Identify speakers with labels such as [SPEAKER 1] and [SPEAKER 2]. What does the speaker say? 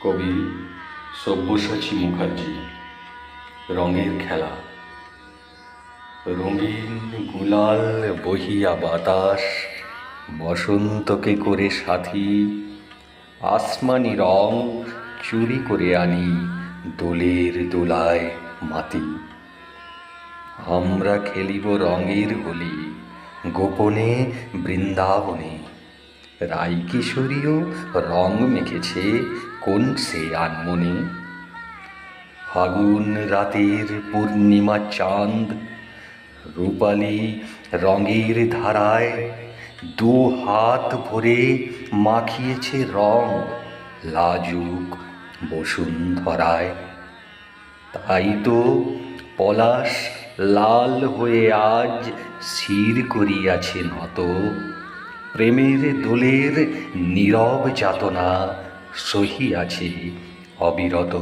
[SPEAKER 1] কবি সব্যসাচী মুখার্জি। রঙের খেলা। রঙিন গুলাল বহিয়া বাতাস, বসন্তকে করে সাথী। আসমানি রং চুরি করে আনি দোলের দোলায় মাতি। আমরা খেলিব রঙের হোলি গোপনে বৃন্দাবনে। রাইকিশোরীও রং মেখেছে কোন সে আনমনে। ফাগুন রাতের পূর্ণিমা চাঁদ রূপালি রঙের ধারায় দু হাত ভরে মাখিয়েছে রং লাজুক বসুন্ধরায়। তাই তো পলাশ লাল হয়ে আজ শির করিয়াছে নত। প্রেমের দোলের নীরব যাতনা সহিয়াছে অবিরত।